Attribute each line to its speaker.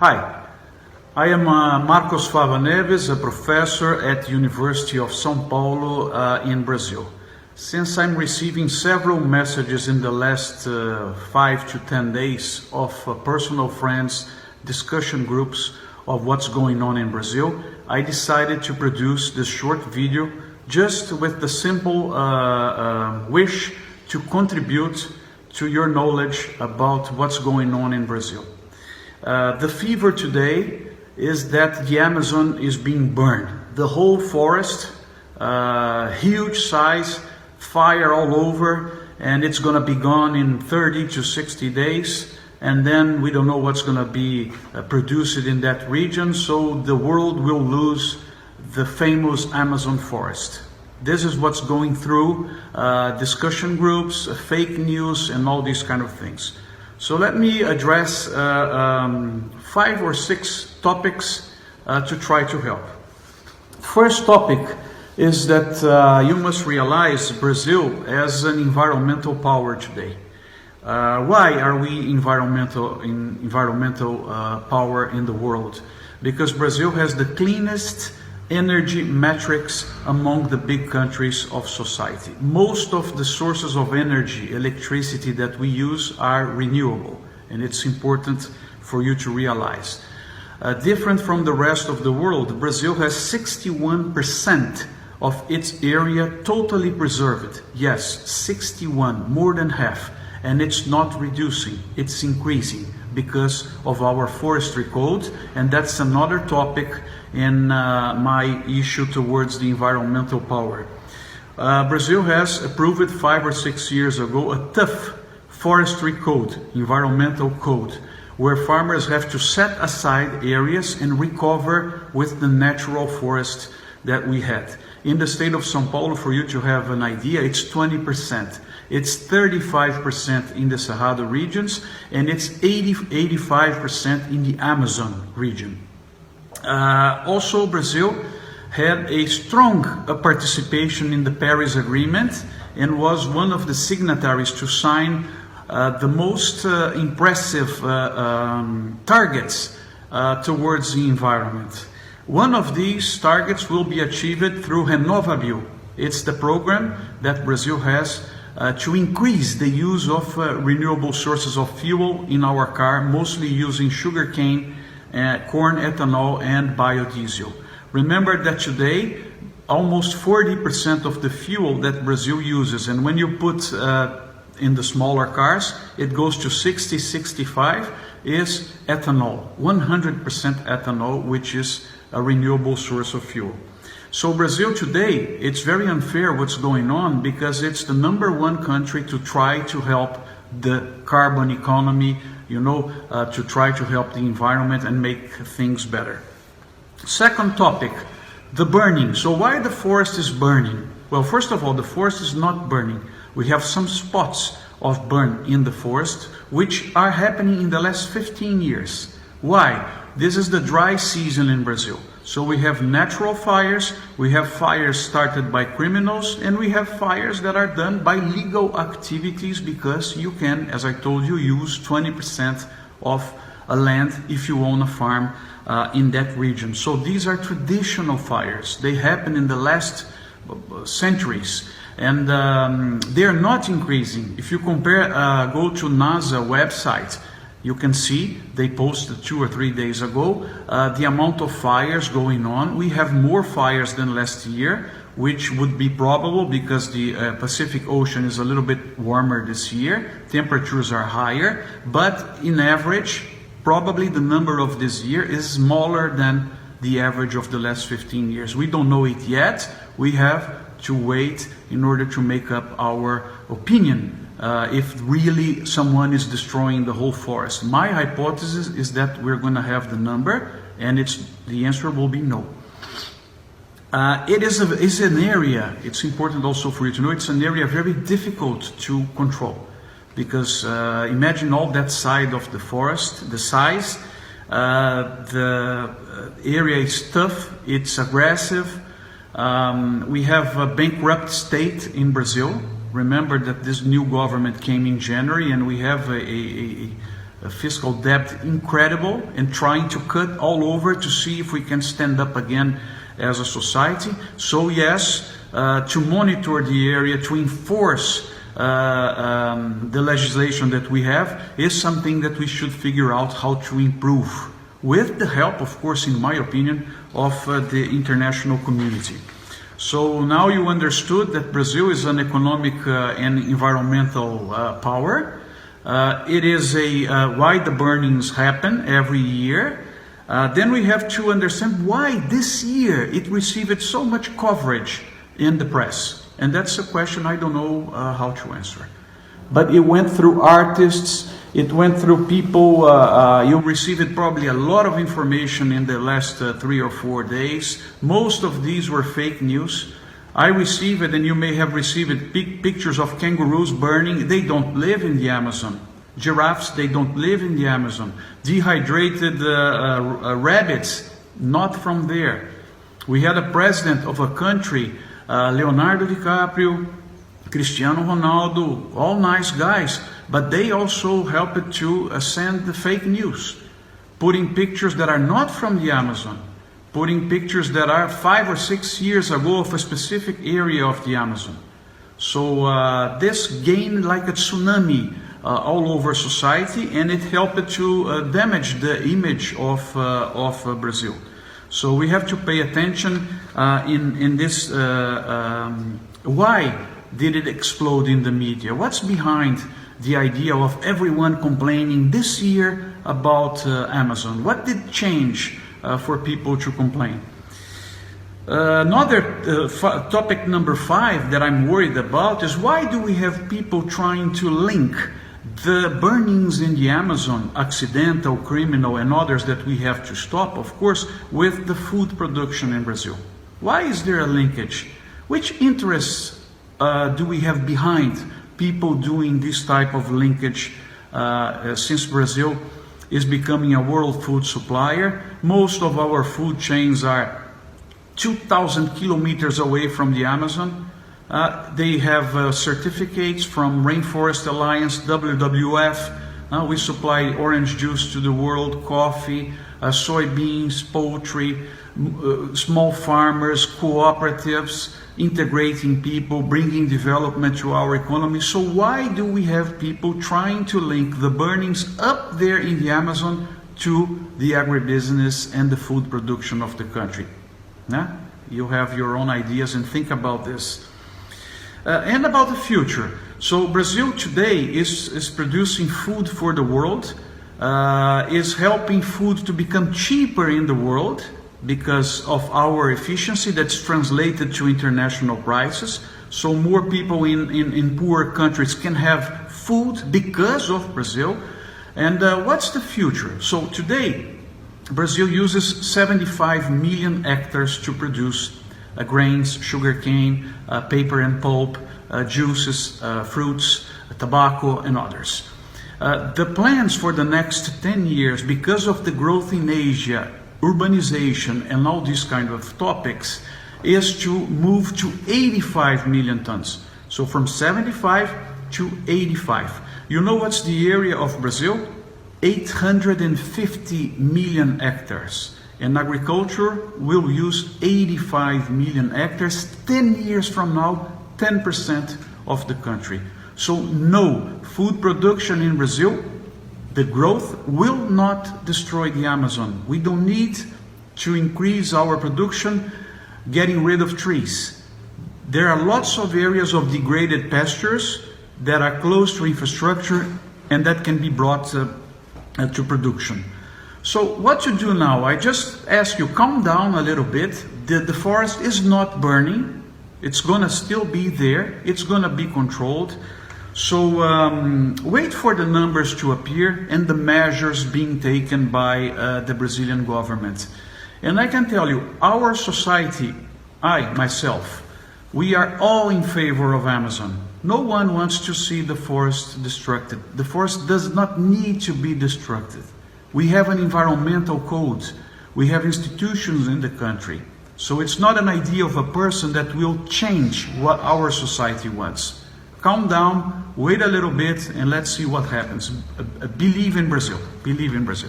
Speaker 1: Hi, I am Marcos Fava Neves, a professor at University of São Paulo in Brazil. Since I'm receiving several messages in the last 5 to 10 days of personal friends, discussion groups of what's going on in Brazil, I decided to produce this short video just with the simple wish to contribute to your knowledge about what's going on in Brazil. The fever today is that the Amazon is being burned. The whole forest, huge size, fire all over, and it's going to be gone in 30 to 60 days. And then we don't know what's going to be produced in that region, so the world will lose the famous Amazon forest. This is what's going through discussion groups, fake news, and all these kind of things. So let me address 5 or 6 topics to try to help. First topic is that you must realize Brazil as an environmental power today. Why are we environmental power in the world? Because Brazil has the cleanest energy metrics among the big countries of society. Most of the sources of energy, electricity that we use are renewable, and it's important for you to realize. Different from the rest of the world, Brazil has 61% of its area totally preserved. Yes, 61, more than half. And it's not reducing, it's increasing because of our forestry code, and that's another topic in my issue towards the environmental power. Brazil has approved 5 or 6 years ago a tough forestry code, environmental code, where farmers have to set aside areas and recover with the natural forest that we had. In the state of São Paulo, for you to have an idea, it's 20%. It's 35% in the Cerrado regions, and it's 85% in the Amazon region. Also, Brazil had a strong participation in the Paris Agreement and was one of the signatories to sign the most impressive targets towards the environment. One of these targets will be achieved through RenovaBio. It's the program that Brazil has to increase the use of renewable sources of fuel in our car, mostly using sugarcane, corn ethanol, and biodiesel. Remember that today, almost 40% of the fuel that Brazil uses, and when you put in the smaller cars, it goes to 60-65, is ethanol, 100% ethanol, which is a renewable source of fuel. So Brazil today, it's very unfair what's going on because it's the #1 country to try to help the carbon economy, to try to help the environment and make things better. Second topic, the burning. So why the forest is burning? Well, first of all, the forest is not burning. We have some spots of burn in the forest, which are happening in the last 15 years. Why? This is the dry season in Brazil. So we have natural fires, we have fires started by criminals, and we have fires that are done by legal activities because you can, as I told you, use 20% of a land if you own a farm in that region. So these are traditional fires. They happen in the last centuries, and they are not increasing. If you compare, go to NASA website, you can see they posted 2 or 3 days ago the amount of fires going on. We have more fires than last year, which would be probable because the Pacific Ocean is a little bit warmer this year. Temperatures are higher, but in average, probably the number of this year is smaller than the average of the last 15 years. We don't know it yet. We have to wait in order to make up our opinion. If really someone is destroying the whole forest. My hypothesis is that we're going to have the number, and the answer will be no. It is an area, it's important also for you to know, it's an area very difficult to control. Because imagine all that side of the forest, the size, the area is tough, it's aggressive. We have a bankrupt state in Brazil. Remember that this new government came in January, and we have a fiscal debt incredible, and trying to cut all over to see if we can stand up again as a society. So yes, to monitor the area, to enforce the legislation that we have is something that we should figure out how to improve, with the help, of course, in my opinion, of the international community. So now you understood that Brazil is an economic and environmental power. It is why the burnings happen every year. Then we have to understand why this year it received so much coverage in the press. And that's a question I don't know how to answer. But it went through artists, it went through people, you received probably a lot of information in the last 3 or 4 days. Most of these were fake news. I received it, and you may have received pictures of kangaroos burning. They don't live in the Amazon. Giraffes, they don't live in the Amazon. Dehydrated rabbits, not from there. We had a president of a country, Leonardo DiCaprio, Cristiano Ronaldo, all nice guys, but they also helped to send the fake news, putting pictures that are not from the Amazon, putting pictures that are 5 or 6 years ago of a specific area of the Amazon. So this gained like a tsunami all over society, and it helped to damage the image of Brazil. So we have to pay attention in this. Why did it explode in the media? What's behind the idea of everyone complaining this year about Amazon? What did change for people to complain? Another topic number 5 that I'm worried about is, why do we have people trying to link the burnings in the Amazon, accidental, criminal, and others that we have to stop, of course, with the food production in Brazil? Why is there a linkage? Which interests do we have behind people doing this type of linkage? Since Brazil is becoming a world food supplier, most of our food chains are 2,000 kilometers away from the Amazon. They have certificates from Rainforest Alliance, WWF. We supply orange juice to the world, coffee, soybeans, poultry, small farmers, cooperatives, integrating people, bringing development to our economy. So why do we have people trying to link the burnings up there in the Amazon to the agribusiness and the food production of the country? You have your own ideas and think about this. And about the future. So Brazil today is producing food for the world, is helping food to become cheaper in the world because of our efficiency that's translated to international prices. So more people in poor countries can have food because of Brazil. And what's the future? So today, Brazil uses 75 million hectares to produce grains, sugarcane, paper and pulp, juices, fruits, tobacco, and others. The plans for the next 10 years, because of the growth in Asia, urbanization, and all these kind of topics, is to move to 85 million tons. So from 75 to 85. You know what's the area of Brazil? 850 million hectares. And agriculture will use 85 million hectares. 10 years from now, 10% of the country. So no, food production in Brazil, the growth will not destroy the Amazon. We don't need to increase our production getting rid of trees. There are lots of areas of degraded pastures that are close to infrastructure and that can be brought to production. So what to do now? I just ask you, calm down a little bit. The forest is not burning. It's gonna still be there. It's gonna be controlled. So wait for the numbers to appear and the measures being taken by the Brazilian government. And I can tell you, our society, I, myself, we are all in favor of Amazon. No one wants to see the forest destructed. The forest does not need to be destructed. We have an environmental code. We have institutions in the country. So it's not an idea of a person that will change what our society wants. calm down, wait a little bit, and let's see what happens. Believe in Brazil. Believe in Brazil.